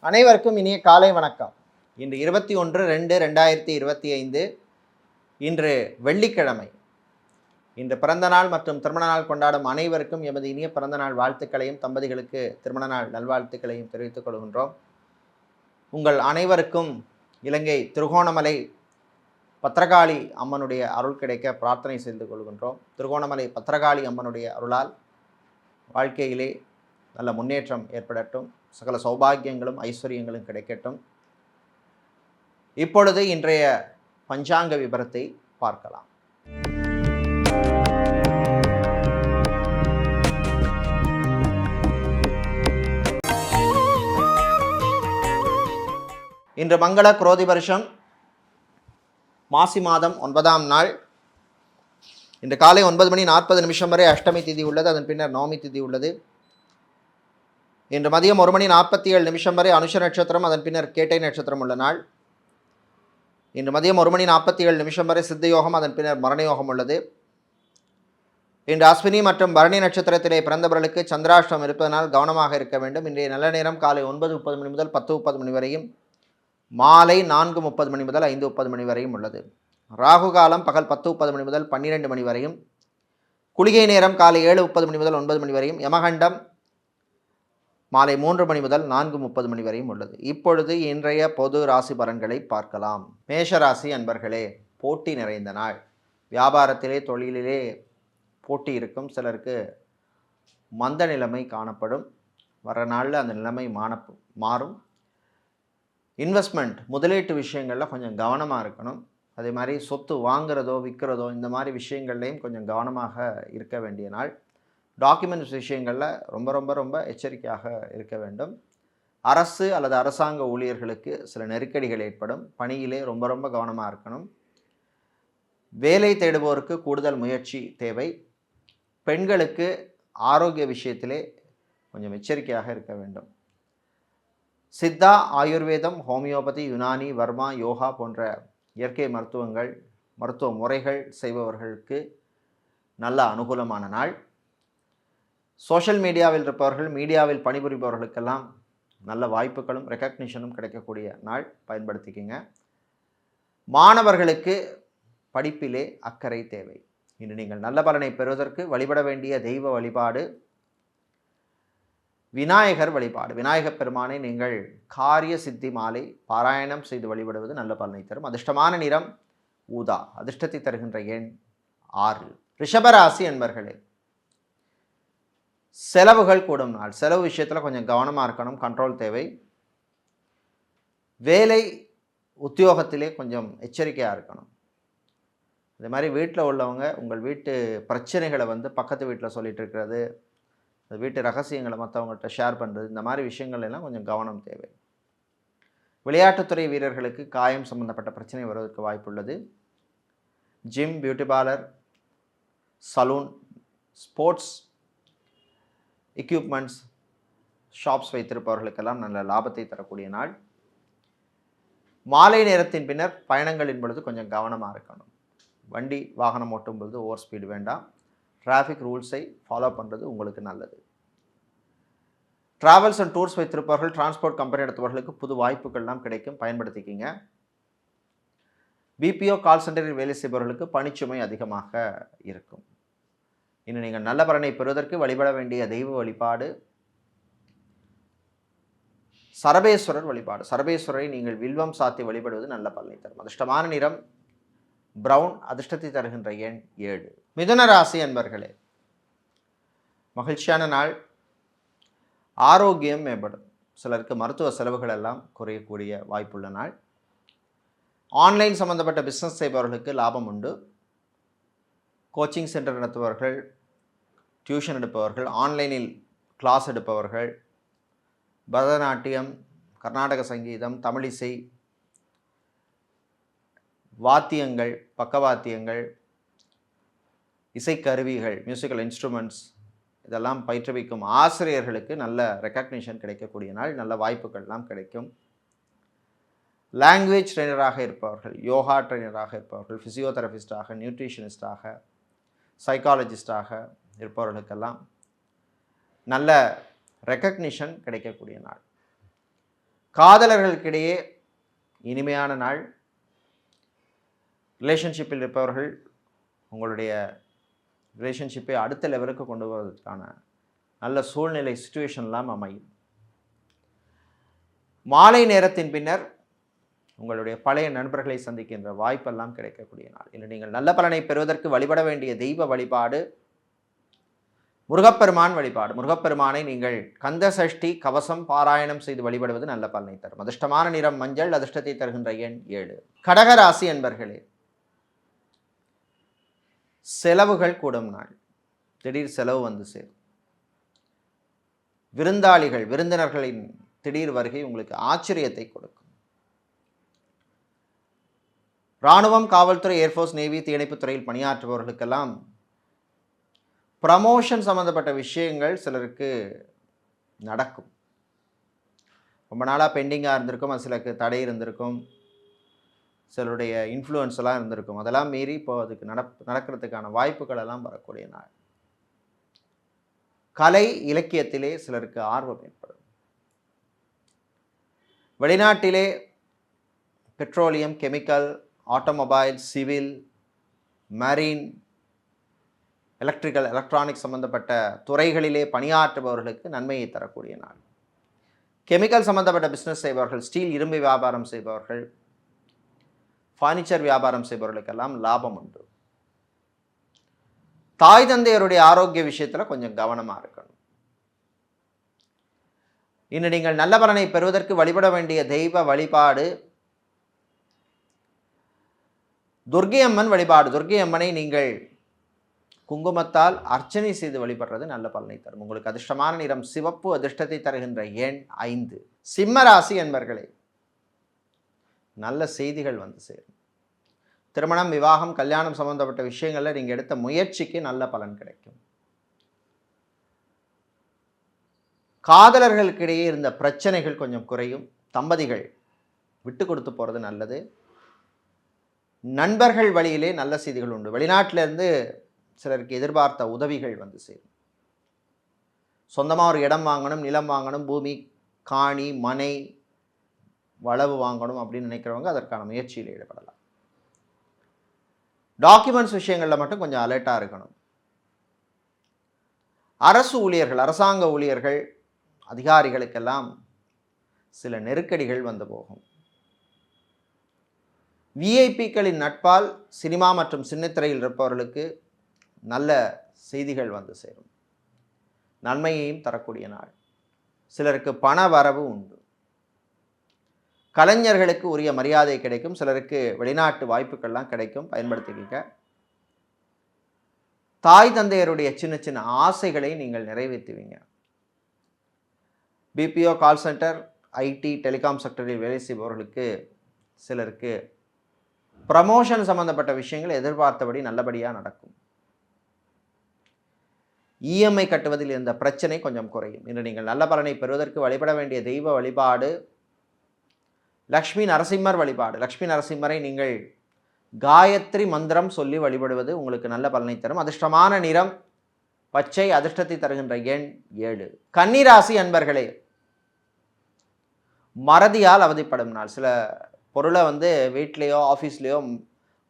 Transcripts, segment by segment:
அனைவருக்கும் இனிய காலை வணக்கம். இன்று 21/2/2025 இன்று வெள்ளிக்கிழமை. இன்று பிறந்த நாள் மற்றும் திருமண நாள் கொண்டாடும் அனைவருக்கும் எமது இனிய பிறந்த நாள் வாழ்த்துக்களையும் தம்பதிகளுக்கு திருமண நாள் நல்வாழ்த்துக்களையும் தெரிவித்துக் கொள்கின்றோம். உங்கள் அனைவருக்கும் இலங்கை திருகோணமலை பத்திரகாளி அம்மனுடைய அருள் கிடைக்க பிரார்த்தனை செய்து கொள்கின்றோம். திருகோணமலை பத்திரகாளி அம்மனுடைய அருளால் வாழ்க்கையிலே நல்ல முன்னேற்றம் ஏற்படட்டும், சகல சௌபாகியங்களும் ஐஸ்வர்யங்களும் கிடைக்கட்டும். இப்பொழுது இன்றைய பஞ்சாங்க விபரத்தை பார்க்கலாம். இன்று மங்கள குரோதி வருஷம் மாசி மாதம் 9ஆம் நாள். இன்று காலை 9:40 வரை அஷ்டமி திதி உள்ளது. அதன் பின்னர் நவமி திதி உள்ளது. இன்று மதியம் 1:47 வரை அனுஷ நட்சத்திரம், அதன் பின்னர் கேட்டை நட்சத்திரம் உள்ள நாள். இன்று மதியம் 1:47 வரை சித்த யோகம், அதன் பின்னர் மரண யோகம் உள்ளது. இன்று அஸ்வினி மற்றும் பரணி நட்சத்திரத்திலே பிறந்தவர்களுக்கு சந்திராஷ்டம் இருப்பதனால் கவனமாக இருக்க வேண்டும். இன்றைய நல்ல நேரம் காலை 9:30 முதல் 10:30 வரையும், மாலை 4:30 முதல் 5:30 வரையும் உள்ளது. ராகு காலம் பகல் 10:30 முதல் 12 வரையும், குளிகை நேரம் காலை 7:30 முதல் 9 வரையும், யமகண்டம் மாலை 3 முதல் 4:30 வரையும் உள்ளது. இப்பொழுது இன்றைய பொது ராசி பலன்களை பார்க்கலாம். மேஷராசி அன்பர்களே, போட்டி நிறைந்த நாள். வியாபாரத்திலே தொழிலிலே போட்டி இருக்கும். சிலருக்கு மந்த நிலைமை காணப்படும். வர நாளில் அந்த நிலைமை மாறும். இன்வெஸ்ட்மெண்ட் முதலீட்டு விஷயங்களில் கொஞ்சம் கவனமாக இருக்கணும். அதே மாதிரி சொத்து வாங்குறதோ விற்கிறதோ இந்த மாதிரி விஷயங்கள்லையும் கொஞ்சம் கவனமாக இருக்க வேண்டிய நாள். டாக்குமெண்ட்ஸ் விஷயங்களில் ரொம்ப ரொம்ப ரொம்ப எச்சரிக்கையாக இருக்க வேண்டும். அரசு அல்லது அரசாங்க ஊழியர்களுக்கு சில நெருக்கடிகள் ஏற்படும். பணியிலே ரொம்ப ரொம்ப கவனமாக இருக்கணும். வேலை தேடுவோருக்கு கூடுதல் முயற்சி தேவை. பெண்களுக்கு ஆரோக்கிய விஷயத்திலே கொஞ்சம் எச்சரிக்கையாக இருக்க வேண்டும். சித்தா, ஆயுர்வேதம், ஹோமியோபதி, யுனானி, வர்மா, யோகா போன்ற இயற்கை மருத்துவ முறைகள் செய்பவர்களுக்கு நல்ல அனுகூலமான நாள். சோஷியல் மீடியாவில் இருப்பவர்கள், மீடியாவில் பணிபுரிபவர்களுக்கெல்லாம் நல்ல வாய்ப்புகளும் ரெக்கக்னிஷனும் கிடைக்கக்கூடிய நாள். பயன்படுத்திக்கிங்க. மாணவர்களுக்கு படிப்பிலே அக்கறை தேவை. இன்று நீங்கள் நல்ல பலனை பெறுவதற்கு வழிபட வேண்டிய தெய்வ வழிபாடு விநாயகர் வழிபாடு. விநாயகப் பெருமானை நீங்கள் காரிய சித்தி மாலை பாராயணம் செய்து வழிபடுவது நல்ல பலனை தரும். அதிர்ஷ்டமான நிறம் ஊதா. அதிர்ஷ்டத்தை தருகின்ற எண் 6. ரிஷபராசி என்பர்களே, செலவுகள் கூடும் நாள். செலவு விஷயத்தில் கொஞ்சம் கவனமாக இருக்கணும், கண்ட்ரோல் தேவை. வேலை உத்தியோகத்திலே கொஞ்சம் எச்சரிக்கையாக இருக்கணும். அதே மாதிரி வீட்டில் உள்ளவங்க உங்கள் வீட்டு பிரச்சனைகளை பக்கத்து வீட்டில் சொல்லிகிட்டு இருக்கிறது, வீட்டு ரகசியங்களை மற்றவங்கள்ட்ட ஷேர் பண்ணுறது, இந்த மாதிரி விஷயங்கள் எல்லாம் கொஞ்சம் கவனம் தேவை. விளையாட்டுத்துறை வீரர்களுக்கு காயம் சம்பந்தப்பட்ட பிரச்சனை வருவதற்கு வாய்ப்புள்ளது. Gym, beauty parlour, salon, sports equipments shops வைத்திருப்பவர்களுக்கெல்லாம் நல்ல லாபத்தை தரக்கூடிய நாள். மாலை நேரத்தின் பின்னர் பயணங்களின் பொழுது கொஞ்சம் கவனமாக இருக்கணும். வண்டி வாகனம் ஓட்டும் பொழுது ஓவர் ஸ்பீடு வேண்டாம். டிராஃபிக் ரூல்ஸை ஃபாலோ பண்ணுறது உங்களுக்கு நல்லது. ட்ராவல்ஸ் அண்ட் டூர்ஸ் வைத்திருப்பவர்கள், டிரான்ஸ்போர்ட் கம்பெனி நடத்துபவர்களுக்கு புது வாய்ப்புகள்லாம் கிடைக்கும், பயன்படுத்திக்கிங்க. பிபிஓ கால் சென்டரில் வேலை செய்பவர்களுக்கு பணிச்சுமை அதிகமாக இருக்கும். இன்னும் நீங்கள் நல்ல பலனை பெறுவதற்கு வழிபட வேண்டிய தெய்வ வழிபாடு சரபேஸ்வரர் வழிபாடு. சரபேஸ்வரரை நீங்கள் வில்வம் சாத்தி வழிபடுவது நல்ல பலனை தரும். அதிர்ஷ்டமான நிறம் பிரவுன். அதிர்ஷ்டத்தை தருகின்ற எண் 7. மிதுன ராசி அன்பர்களே, மகிழ்ச்சியான நாள். ஆரோக்கியம் மேம்படும். சிலருக்கு மருத்துவ செலவுகள் எல்லாம் குறையக்கூடிய வாய்ப்புள்ள நாள். ஆன்லைன் சம்பந்தப்பட்ட பிஸ்னஸ் செய்பவர்களுக்கு லாபம் உண்டு. கோச்சிங் சென்டர் நடத்துபவர்கள், டியூஷன் எடுப்பவர்கள், ஆன்லைனில் கிளாஸ் எடுப்பவர்கள், பரதநாட்டியம், கர்நாடக சங்கீதம், தமிழிசை, வாத்தியங்கள், பக்கவாத்தியங்கள், இசைக்கருவிகள், மியூசிக்கல் இன்ஸ்ட்ருமெண்ட்ஸ் இதெல்லாம் பயிற்றுவிக்கும் ஆசிரியர்களுக்கு நல்ல ரெக்கக்னிஷன் கிடைக்கக்கூடிய நாள். நல்ல வாய்ப்புகள்லாம் கிடைக்கும். லாங்குவேஜ் ட்ரெயினராக இருப்பவர்கள், யோகா ட்ரெயினராக இருப்பவர்கள், ஃபிசியோதெரபிஸ்டாக, நியூட்ரிஷனிஸ்டாக, சைக்காலஜிஸ்டாக இருப்பவர்களுக்கெல்லாம் நல்ல ரெக்கக்னிஷன் கிடைக்கக்கூடிய நாள். காதலர்களுக்கிடையே இனிமையான நாள். ரிலேஷன்ஷிப்பில் இருப்பவர்கள் உங்களுடைய ரிலேஷன்ஷிப்பை அடுத்த லெவலுக்கு கொண்டு வருவதற்கான நல்ல சூழ்நிலை சிச்சுவேஷன்லாம் அமையும். மாலை நேரத்தின் பின்னர் உங்களுடைய பழைய நண்பர்களை சந்திக்கின்ற வாய்ப்பெல்லாம் கிடைக்கக்கூடிய நாள். இல்லை நீங்கள் நல்ல பலனை பெறுவதற்கு வழிபட வேண்டிய தெய்வ வழிபாடு முருகப்பெருமான் வழிபாடு. முருகப்பெருமானை நீங்கள் கந்த சஷ்டி கவசம் பாராயணம் செய்து வழிபடுவது நல்ல பலனை தரும். அதிர்ஷ்டமான நிறம் மஞ்சள். அதிர்ஷ்டத்தை தருகின்ற எண் 7. கடகராசி என்பர்களே, செலவுகள் கூடும் நாள். திடீர் செலவு வந்து சேரும். விருந்தாளிகள் விருந்தினர்களின் திடீர் வருகை உங்களுக்கு ஆச்சரியத்தை கொடுக்கும். இராணுவம், காவல்துறை, ஏர்ஃபோர்ஸ், நேவி, தீயணைப்புத் துறையில் பணியாற்றுபவர்களுக்கெல்லாம் ப்ரமோஷன் சம்மந்தப்பட்ட விஷயங்கள் சிலருக்கு நடக்கும். ரொம்ப நாளாக பெண்டிங்காக இருந்திருக்கும், அது சிலருக்கு தடை இருந்திருக்கும், சிலருடைய இன்ஃப்ளூயன்ஸ் எல்லாம் இருந்திருக்கும். அதெல்லாம் மீறி இப்போ அதுக்கு நடக்கிறதுக்கான வாய்ப்புகள் எல்லாம் வரக்கூடிய நாள். கலை இலக்கியத்திலே சிலருக்கு ஆர்வம் ஏற்படும். வெளிநாட்டிலே petroleum, chemical, automobile, civil, marine, electrical, electronics சம்பந்தப்பட்ட துறைகளிலே பணியாற்றுபவர்களுக்கு நன்மையை தரக்கூடிய நாள். கெமிக்கல் சம்பந்தப்பட்ட பிஸ்னஸ் செய்பவர்கள், ஸ்டீல் இரும்பு வியாபாரம் செய்பவர்கள், ஃபர்னிச்சர் வியாபாரம் செய்பவர்களுக்கெல்லாம் லாபம் உண்டு. தாய் தந்தையருடைய ஆரோக்கிய விஷயத்தில் கொஞ்சம் கவனமாக இருக்கணும். இன்று நீங்கள் நல்ல பலனை பெறுவதற்கு வழிபட வேண்டிய தெய்வ வழிபாடு துர்க்கை அம்மன் வழிபாடு. துர்க்கை அம்மனை நீங்கள் குங்குமத்தால் அர்ச்சனை செய்து வழிபடுறது நல்ல பலனை தரும். உங்களுக்கு அதிர்ஷ்டமான நிறம் சிவப்பு. அதிர்ஷ்டத்தை தருகின்ற எண் 5. சிம்ம ராசி என்பர்களே, நல்ல செய்திகள் வந்து சேரும். திருமணம், விவாகம், கல்யாணம் சம்பந்தப்பட்ட விஷயங்களில் நீங்கள் எடுத்த முயற்சிக்கு நல்ல பலன் கிடைக்கும். காதலர்களுக்கிடையே இருந்த பிரச்சனைகள் கொஞ்சம் குறையும். தம்பதிகள் விட்டு கொடுத்து போகிறது நல்லது. நண்பர்கள் வழியிலே நல்ல செய்திகள் உண்டு. வெளிநாட்டிலிருந்து சிலருக்கு எதிர்பார்த்த உதவிகள் வந்து சேரும். சொந்தமாக ஒரு இடம் வாங்கணும், நிலம் வாங்கணும், பூமி, காணி, மனை, வளவு வாங்கணும் அப்படின்னு நினைக்கிறவங்க அதற்கான முயற்சியில் ஈடுபடலாம். டாக்குமெண்ட்ஸ் விஷயங்களில் மட்டும் கொஞ்சம் அலர்ட்டாக இருக்கணும். அரசு ஊழியர்கள், அரசாங்க ஊழியர்கள், அதிகாரிகளுக்கெல்லாம் சில நெருக்கடிகள் வந்து போகும். விஐபிக்களின் நட்பால் சினிமா மற்றும் சின்னத்திரையில் இருப்பவர்களுக்கு நல்ல செய்திகள் வந்து சேரும். நன்மையையும் தரக்கூடிய நாள். சிலருக்கு பண வரவு உண்டு. கலைஞர்களுக்கு உரிய மரியாதை கிடைக்கும். சிலருக்கு வெளிநாட்டு வாய்ப்புகள்லாம் கிடைக்கும், பயன்படுத்திக்க. தாய் தந்தையருடைய சின்ன சின்ன ஆசைகளை நீங்கள் நிறைவேற்றுவீங்க. BPO, call centre, ID, telecom செக்டரில் வேலை செய்பவர்களுக்கு சிலருக்கு ப்ரமோஷன் சம்பந்தப்பட்ட விஷயங்கள் எதிர்பார்த்தபடி நல்லபடியாக நடக்கும். இஎம்ஐ கட்டுவதில் இருந்த பிரச்சனை கொஞ்சம் குறையும். இன்று நீங்கள் நல்ல பலனை பெறுவதற்கு வழிபட வேண்டிய தெய்வ வழிபாடு லக்ஷ்மி நரசிம்மர் வழிபாடு. லக்ஷ்மி நரசிம்மரை நீங்கள் காயத்ரி மந்திரம் சொல்லி வழிபடுவது உங்களுக்கு நல்ல பலனை தரும். அதிர்ஷ்டமான நிறம் பச்சை. அதிர்ஷ்டத்தை தருகின்ற எண் 7. கன்னிராசி அன்பர்களே, மறதியால் அவதிப்படும் நாள். சில பொருளை வந்து வீட்லேயோ ஆஃபீஸ்லேயோ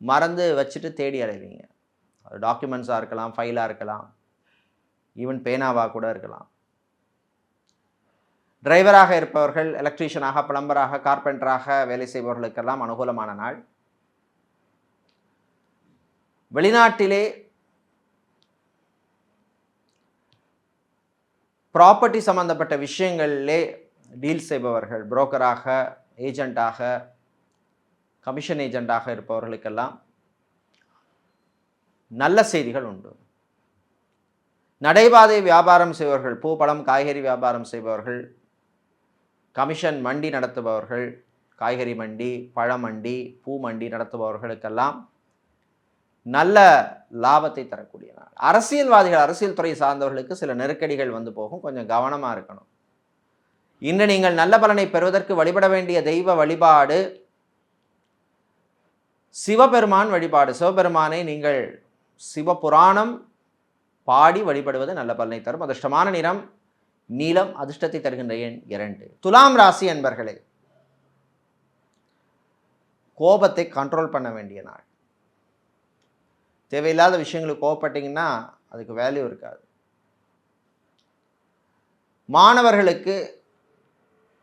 மறந்து வச்சுட்டு தேடி அடைவீங்க. அது டாக்குமெண்ட்ஸாக இருக்கலாம், ஃபைலாக இருக்கலாம், ஈவன் பேனாவாக கூட இருக்கலாம். டிரைவராக இருப்பவர்கள், எலக்ட்ரீஷியனாக, பிளம்பராக, கார்பெண்டராக வேலை செய்பவர்களுக்கெல்லாம் அனுகூலமான நாள். வெளிநாட்டிலே ப்ராப்பர்ட்டி சம்பந்தப்பட்ட விஷயங்களிலே டீல் செய்பவர்கள், புரோக்கராக, ஏஜெண்டாக, கமிஷன் ஏஜெண்டாக இருப்பவர்களுக்கெல்லாம் நல்ல செய்திகள் உண்டு. நடைபாதை வியாபாரம் செய்பவர்கள், பூ, பழம், காய்கறி வியாபாரம் செய்பவர்கள், கமிஷன் மண்டி நடத்துபவர்கள், காய்கறி மண்டி, பழ மண்டி, பூ மண்டி நடத்துபவர்களுக்கெல்லாம் நல்ல லாபத்தை தரக்கூடிய நாள். அரசியல்வாதிகள், அரசியல் துறை சார்ந்தவர்களுக்கு சில நெருக்கடிகள் வந்து போகும், கொஞ்சம் கவனமாக இருக்கணும். இன்று நீங்கள் நல்ல பலனை பெறுவதற்கு வழிபட வேண்டிய தெய்வ வழிபாடு சிவபெருமான் வழிபாடு. சிவபெருமானை நீங்கள் சிவபுராணம் பாடி வழிபடுவது நல்ல பலனை தரும். அதிர்ஷ்டமான நிறம் நீலம். அதிர்ஷ்டத்தை தருகின்ற எண் 2. துலாம் ராசி என்பர்களே, கோபத்தை கண்ட்ரோல் பண்ண வேண்டிய நாள். தேவையில்லாத விஷயங்களுக்கு கோபப்பட்டீங்கன்னா அதுக்கு வேல்யூ இருக்காது. மாணவர்களுக்கு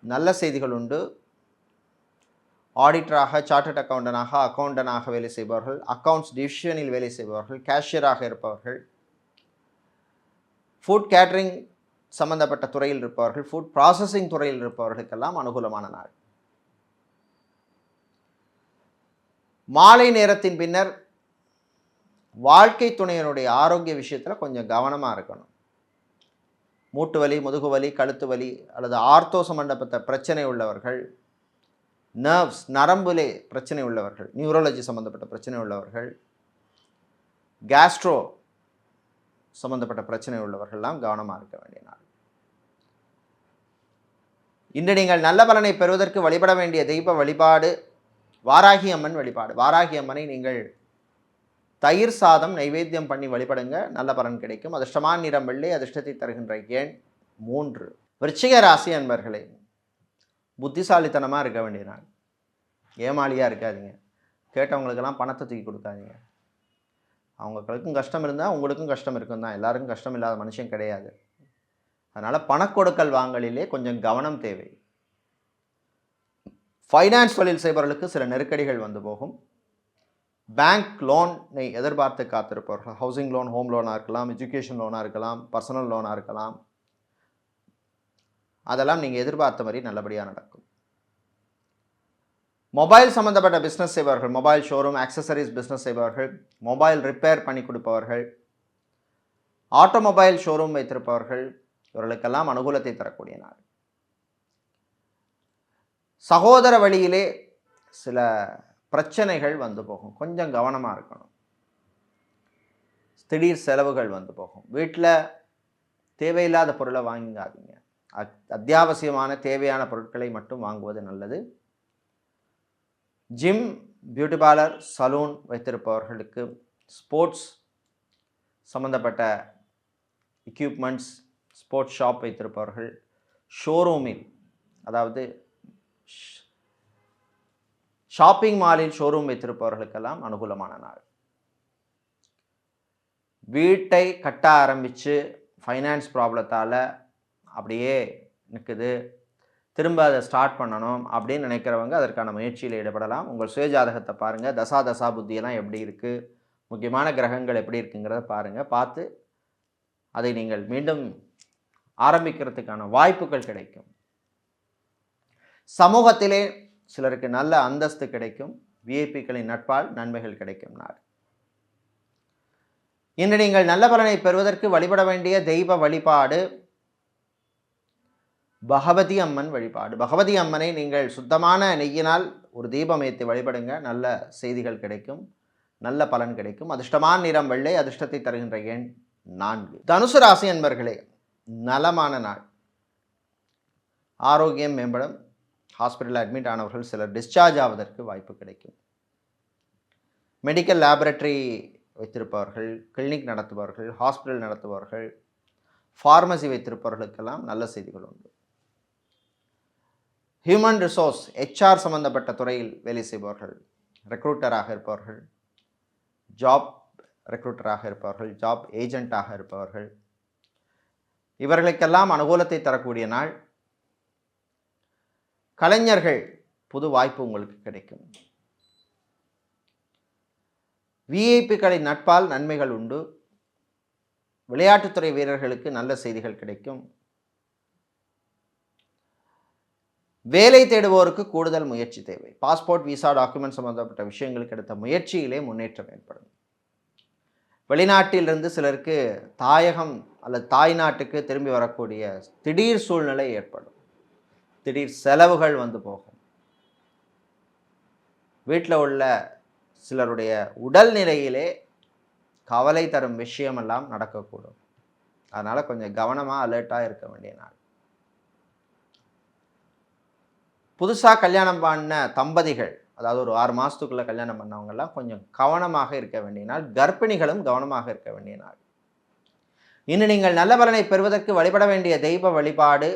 நல்ல செய்திகள் உண்டு. ஆடிட்டராக, சார்ட்டர்ட் அக்கவுண்டனாக வேலை செய்பவர்கள், அக்கவுண்ட்ஸ் டிவிஷனில் வேலை செய்பவர்கள், கேஷியராக இருப்பவர்கள், ஃபுட் கேட்டரிங் சம்பந்தப்பட்ட துறையில் இருப்பவர்கள், ஃபுட் ப்ராசஸிங் துறையில் இருப்பவர்களுக்கெல்லாம் அனுகூலமான நாள். மாலை நேரத்தின் பின்னர் வாழ்க்கை துணையினுடைய ஆரோக்கிய விஷயத்தில் கொஞ்சம் கவனமாக இருக்கணும். மூட்டு வலி, முதுகு வலி, கழுத்து வலி அல்லது ஆர்த்தோ சம்பந்தப்பட்ட பிரச்சனை உள்ளவர்கள், நர்வ்ஸ் நரம்புலே பிரச்சனை உள்ளவர்கள், நியூரோலஜி சம்பந்தப்பட்ட பிரச்சனை உள்ளவர்கள், கேஸ்ட்ரோ சம்பந்தப்பட்ட பிரச்சனை உள்ளவர்கள்லாம் கவனமாக இருக்க வேண்டிய நாள். இன்று நீங்கள் நல்ல பலனை பெறுவதற்கு வழிபட வேண்டிய தெய்வ வழிபாடு வாராகி அம்மன் வழிபாடு. வாராகி அம்மனை நீங்கள் தயிர் சாதம் நைவேத்தியம் பண்ணி வழிபடுங்க, நல்ல பலன் கிடைக்கும். அதிர்ஷ்டமான நிறம் வெள்ளை, அதிர்ஷ்டத்தை தருகின்ற எண் 3. விருச்சிக ராசி அன்பர்களே, புத்திசாலித்தனமாக இருக்க வேண்டிய நாள். ஏமாளியாக இருக்காதீங்க. கேட்டவங்களுக்கெல்லாம் பணத்தை தூக்கி கொடுக்காதீங்க. அவங்களுக்கும் கஷ்டம் இருந்தால் உங்களுக்கும் கஷ்டம் இருக்கும் தான். எல்லாருக்கும் கஷ்டம் இல்லாத மனுஷன் கிடையாது. அதனால் பணக்கொடுக்கல் வாங்கலிலே கொஞ்சம் கவனம் தேவை. ஃபைனான்ஸ் தொழில் செய்பவர்களுக்கு சில நெருக்கடிகள் வந்து போகும். பேங்க் லோனை எதிர்பார்த்து காத்திருப்பவர்கள், ஹவுசிங் லோன், ஹோம் லோனாக இருக்கலாம், எஜுகேஷன் லோனாக இருக்கலாம், பர்சனல் லோனாக இருக்கலாம், அதெல்லாம் நீங்கள் எதிர்பார்த்த மாதிரி நல்லபடியாக நடக்கும். மொபைல் சம்மந்தப்பட்ட பிஸ்னஸ் செய்பவர்கள், மொபைல் ஷோரூம், ஆக்சசரிஸ் பிஸ்னஸ் செய்பவர்கள், மொபைல் ரிப்பேர் பண்ணி கொடுப்பவர்கள், ஆட்டோமொபைல் ஷோரூம் வைத்திருப்பவர்கள், இவர்களுக்கெல்லாம் அனுகூலத்தை தரக்கூடிய நாள். சகோதர வழியிலே சில பிரச்சனைகள் வந்து போகும், கொஞ்சம் கவனமாக இருக்கணும். திடீர் செலவுகள் வந்து போகும். வீட்டில் தேவையில்லாத பொருளை வாங்காதீங்க. அத்தியாவசியமான தேவையான பொருட்களை மட்டும் வாங்குவது நல்லது. ஜிம், பியூட்டி பார்லர், சலூன் வைத்திருப்பவர்களுக்கு, ஸ்போர்ட்ஸ் சம்பந்தப்பட்ட எக்யூப்மெண்ட்ஸ், ஸ்போர்ட்ஸ் ஷாப் வைத்திருப்பவர்கள், ஷோரூமில் அதாவது ஷாப்பிங் மாலில் ஷோரூம் வைத்திருப்பவர்களுக்கெல்லாம் அனுகூலமான நாள். வீட்டை கட்ட ஆரம்பித்து ஃபைனான்ஸ் ப்ராப்ளத்தால் அப்படியே நிற்குது, திரும்ப அதை ஸ்டார்ட் பண்ணணும் அப்படின்னு நினைக்கிறவங்க அதற்கான முயற்சியில் ஈடுபடலாம். உங்கள் சுயஜாதகத்தை பாருங்கள், தசா புத்தியெல்லாம் எப்படி இருக்குது, முக்கியமான கிரகங்கள் எப்படி இருக்குங்கிறத பாருங்கள். பார்த்து அதை நீங்கள் மீண்டும் ஆரம்பிக்கிறதுக்கான வாய்ப்புகள் கிடைக்கும். சமூகத்திலே சிலருக்கு நல்ல அந்தஸ்து கிடைக்கும். விஐபிக்களின் நட்பால் நன்மைகள் கிடைக்கும் நாள். இன்று நீங்கள் நல்ல பலனை பெறுவதற்கு வழிபட வேண்டிய தெய்வ வழிபாடு பகவதி அம்மன் வழிபாடு. பகவதி அம்மனை நீங்கள் சுத்தமான நெய்யினால் ஒரு தீபம் ஏற்றி வழிபடுங்க, நல்ல செய்திகள் கிடைக்கும், நல்ல பலன் கிடைக்கும். அதிர்ஷ்டமான நிறம் வெள்ளை, அதிர்ஷ்டத்தை தருகின்ற எண் 4. தனுசு ராசி அன்பர்களே, நலமான நாள். ஆரோக்கியம் மேம்படும். ஹாஸ்பிட்டலில் அட்மிட் ஆனவர்கள் சிலர் டிஸ்சார்ஜ் ஆவதற்கு வாய்ப்பு கிடைக்கும். மெடிக்கல் லேபரட்டரி வைத்திருப்பவர்கள், கிளினிக் நடத்துபவர்கள், ஹாஸ்பிட்டல் நடத்துபவர்கள், ஃபார்மசி வைத்திருப்பவர்களுக்கெல்லாம் நல்ல செய்திகள் உண்டு. ஹியூமன் ரிசோர்ஸ், HR சம்பந்தப்பட்ட துறையில் வேலை செய்பவர்கள், ரெக்ரூட்டராக இருப்பவர்கள், ஜாப் ரெக்ரூட்டராக இருப்பவர்கள், ஜாப் ஏஜென்ட்டாக இருப்பவர்கள், இவர்களுக்கெல்லாம் அனுகூலத்தை தரக்கூடிய நாள். கலைஞர்கள், புது வாய்ப்பு உங்களுக்கு கிடைக்கும். விஐபிக்களின் நட்பால் நன்மைகள் உண்டு. விளையாட்டுத்துறை வீரர்களுக்கு நல்ல செய்திகள் கிடைக்கும். வேலை தேடுவோருக்கு கூடுதல் முயற்சி தேவை. பாஸ்போர்ட், விசா, டாக்குமெண்ட் சம்பந்தப்பட்ட விஷயங்களுக்கு எடுத்த முயற்சியிலே முன்னேற்றம் ஏற்படும். வெளிநாட்டிலிருந்து சிலருக்கு தாயகம் அல்லது தாய் நாட்டுக்கு திரும்பி வரக்கூடிய திடீர் சூழ்நிலை ஏற்படும். திடீர் செலவுகள் வந்து போகும். வீட்டில் உள்ள சிலருடைய உடல்நிலையிலே கவலை தரும் விஷயமெல்லாம் நடக்கக்கூடும். அதனால் கொஞ்சம் கவனமாக அலர்ட்டாக இருக்க வேண்டிய நாள். புதுசாக கல்யாணம் பண்ண தம்பதிகள், அதாவது ஒரு 6 மாதத்துக்குள்ளே கல்யாணம் பண்ணவங்கெல்லாம் கொஞ்சம் கவனமாக இருக்க வேண்டிய நாள். கர்ப்பிணிகளும் கவனமாக இருக்க வேண்டிய நாள். இன்னும் நீங்கள் நல்ல பலனை பெறுவதற்கு வழிபட வேண்டிய தெய்வ வழிபாடு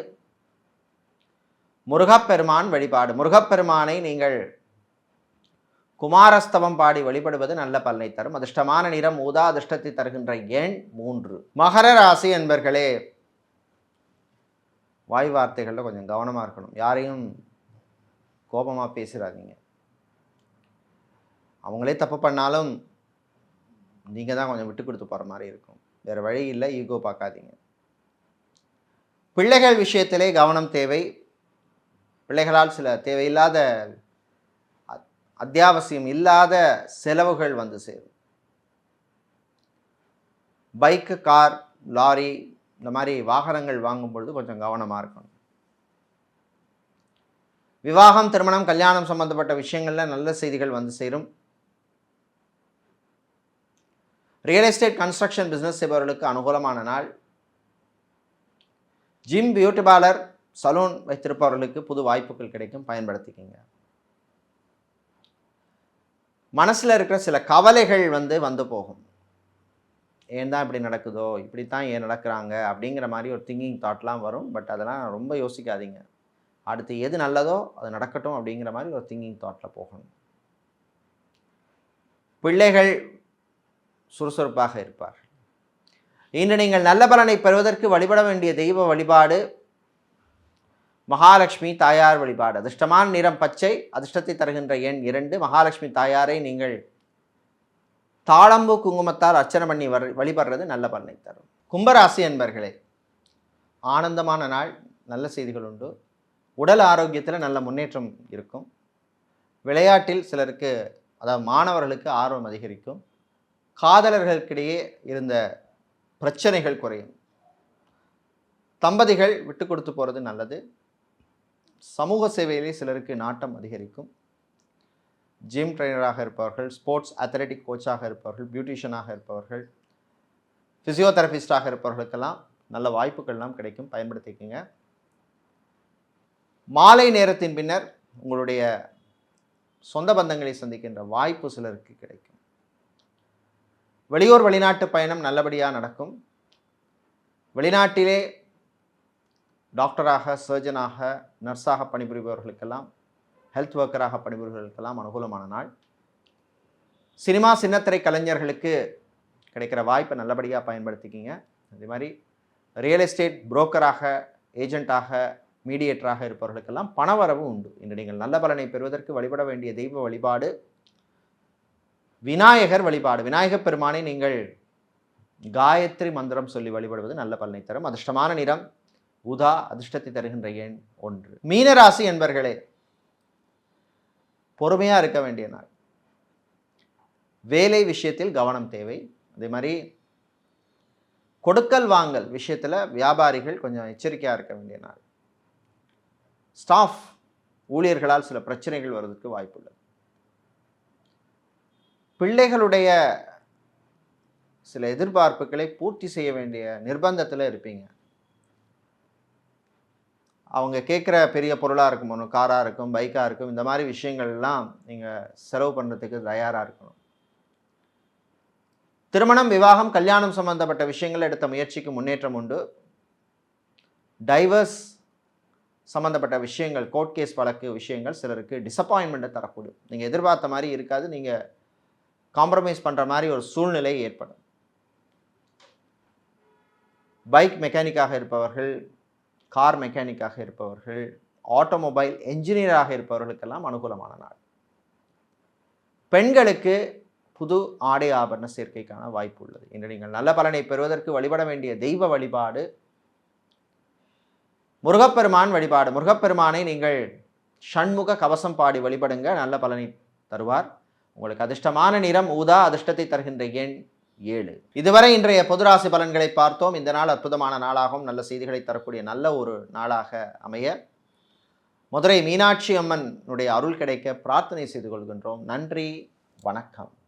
முருகப்பெருமான் வழிபாடு. முருகப்பெருமானை நீங்கள் குமாரஸ்தவம் பாடி வழிபடுவது நல்ல பலனை தரும். அதிர்ஷ்டமான நிறம் ஊதா. அதிர்ஷ்டத்தை தருகின்ற எண் 3. மகர ராசி என்பர்களே, வாய் வார்த்தைகளில் கொஞ்சம் கவனமாக இருக்கணும். யாரையும் கோபமாக பேசிடாதீங்க. அவங்களே தப்பு பண்ணாலும் நீங்கள் தான் கொஞ்சம் விட்டு கொடுத்து போகிற மாதிரி இருக்கும். வேறு வழி இல்லை, ஈகோ பார்க்காதீங்க. பிள்ளைகள் விஷயத்திலே கவனம் தேவை. பிள்ளைகளால் சில தேவையில்லாத அத்தியாவசியம் இல்லாத செலவுகள் வந்து சேரும். பைக்கு, கார், லாரி இந்த மாதிரி வாகனங்கள் வாங்கும் பொழுது கொஞ்சம் கவனமாக இருக்கணும். விவாகம், திருமணம், கல்யாணம் சம்பந்தப்பட்ட விஷயங்களில் நல்ல செய்திகள் வந்து சேரும். ரியல் எஸ்டேட், கன்ஸ்ட்ரக்ஷன் பிஸ்னஸ் செய்பவர்களுக்கு அனுகூலமான நாள். ஜிம், பியூட்டி பார்லர், சலூன் வைத்திருப்பவர்களுக்கு புது வாய்ப்புகள் கிடைக்கும், பயன்படுத்திக்கிங்க. மனசில் இருக்கிற சில கவலைகள் வந்து போகும். ஏன் தான் இப்படி நடக்குதோ, இப்படித்தான் ஏன் நடக்கிறாங்க அப்படிங்கிற மாதிரி ஒரு திங்கிங் தாட்லாம் வரும். பட் அதெல்லாம் ரொம்ப யோசிக்காதீங்க. அடுத்து எது நல்லதோ அது நடக்கட்டும் அப்படிங்கிற மாதிரி ஒரு திங்கிங் தாட்டில் போகணும். பிள்ளைகள் சுறுசுறுப்பாக இருப்பார்கள். இன்று நீங்கள் நல்ல பலனை பெறுவதற்கு வழிபட வேண்டிய தெய்வ வழிபாடு மகாலட்சுமி தாயார் வழிபாடு. அதிர்ஷ்டமான நிறம் பச்சை. அதிர்ஷ்டத்தை தருகின்ற எண் 2. மகாலட்சுமி தாயாரை நீங்கள் தாழம்பூ குங்குமத்தால் அர்ச்சனை பண்ணி வழிபடுறது நல்ல பலனை தரும். கும்பராசி என்பர்களே, ஆனந்தமான நாள். நல்ல செய்திகள் உண்டு. உடல் ஆரோக்கியத்தில் நல்ல முன்னேற்றம் இருக்கும். விளையாட்டில் சிலருக்கு, அதாவது மாணவர்களுக்கு ஆர்வம் அதிகரிக்கும். காதலர்களுக்கிடையே இருந்த பிரச்சனைகள் குறையும். தம்பதிகள் விட்டு கொடுத்து போகிறது நல்லது. சமூக சேவையிலே சிலருக்கு நாட்டம் அதிகரிக்கும். ஜிம் ட்ரெயினராக இருப்பவர்கள், ஸ்போர்ட்ஸ் அத்லெட்டிக் கோச்சாக இருப்பவர்கள், பியூட்டிஷியனாக இருப்பவர்கள், ஃபிசியோதெரபிஸ்டாக இருப்பவர்களுக்கெல்லாம் நல்ல வாய்ப்புகள்லாம் கிடைக்கும், பயன்படுத்திக்கங்க. மாலை நேரத்தின் பின்னர் உங்களுடைய சொந்த பந்தங்களை சந்திக்கின்ற வாய்ப்பு சிலருக்கு கிடைக்கும். வெளியூர் வெளிநாட்டு பயணம் நல்லபடியாக நடக்கும். வெளிநாட்டிலே டாக்டராக, சர்ஜனாக, நர்ஸாக பணிபுரிபவர்களுக்கெல்லாம், ஹெல்த் ஒர்க்கராக பணிபுரிபவர்களுக்கெல்லாம் அனுகூலமான நாள். சினிமா, சின்னத்திரை கலைஞர்களுக்கு கிடைக்கிற வாய்ப்பை நல்லபடியாக பயன்படுத்திக்கிங்க. அதே மாதிரி ரியல் எஸ்டேட் புரோக்கராக, ஏஜென்ட்டாக, மீடியேட்டராக இருப்பவர்களுக்கெல்லாம் பணவரவு உண்டு. இன்று நீங்கள் நல்ல பலனை பெறுவதற்கு வழிபட வேண்டிய தெய்வ வழிபாடு விநாயகர் வழிபாடு. விநாயகப் பெருமானை நீங்கள் காயத்ரி மந்திரம் சொல்லி வழிபடுவது நல்ல பலனை தரும். அதிர்ஷ்டமான நிறம் ஊதா. அதிர்ஷ்டத்தை தருகின்ற எண் 1. மீனராசி என்பர்களே, பொறுமையாக இருக்க வேண்டிய நாள். வேலை விஷயத்தில் கவனம் தேவை. அதே மாதிரி கொடுக்கல் வாங்கல் விஷயத்தில் வியாபாரிகள் கொஞ்சம் எச்சரிக்கையாக இருக்க வேண்டிய நாள். ஸ்டாஃப் ஊழியர்களால் சில பிரச்சனைகள் வருவதற்கு வாய்ப்புள்ளது. பிள்ளைகளுடைய சில எதிர்பார்ப்புகளை பூர்த்தி செய்ய வேண்டிய நிர்பந்தத்தில் இருப்பீங்க. அவங்க கேட்குற பெரிய பொருளாக இருக்கும், ஒன்று காராக இருக்கும், பைக்காக இருக்கும், இந்த மாதிரி விஷயங்கள்லாம் நீங்கள் செலவு பண்ணுறதுக்கு தயாராக இருக்கணும். திருமணம், விவாகம், கல்யாணம் சம்பந்தப்பட்ட விஷயங்கள் எடுத்த முயற்சிக்கு முன்னேற்றம் உண்டு. டைவர்ஸ் சம்மந்தப்பட்ட விஷயங்கள், கோர்ட் கேஸ் வழக்கு விஷயங்கள் சிலருக்கு டிசப்பாயின்மெண்ட்டை தரக்கூடும். நீங்கள் எதிர்பார்த்த மாதிரி இருக்காது. நீங்கள் காம்ப்ரமைஸ் பண்ணுற மாதிரி ஒரு சூழ்நிலை ஏற்படும். பைக் மெக்கானிக்காக இருப்பவர்கள், கார் மெக்கானிக்காக இருப்பவர்கள், ஆட்டோமொபைல் என்ஜினியராக இருப்பவர்களுக்கெல்லாம் அனுகூலமான நாள். பெண்களுக்கு புது ஆடை ஆபரண சேர்க்கைக்கான வாய்ப்பு உள்ளது. இன்று நீங்கள் நல்ல பலனை பெறுவதற்கு வழிபட வேண்டிய தெய்வ வழிபாடு முருகப்பெருமான் வழிபாடு. முருகப்பெருமானை நீங்கள் ஷண்முக கவசம் பாடி வழிபடுங்க, நல்ல பலனை தருவார். உங்களுக்கு அதிர்ஷ்டமான நிறம் ஊதா. அதிர்ஷ்டத்தை தருகின்ற எண் 7. இதுவரை இன்றைய பொதுராசி பலன்களை பார்த்தோம். இந்த நாள் அற்புதமான நாளாகவும் நல்ல செய்திகளை தரக்கூடிய நல்ல ஒரு நாளாக அமைய மதுரை மீனாட்சி அம்மனுடைய அருள் கிடைக்க பிரார்த்தனை செய்து கொள்கின்றோம். நன்றி, வணக்கம்.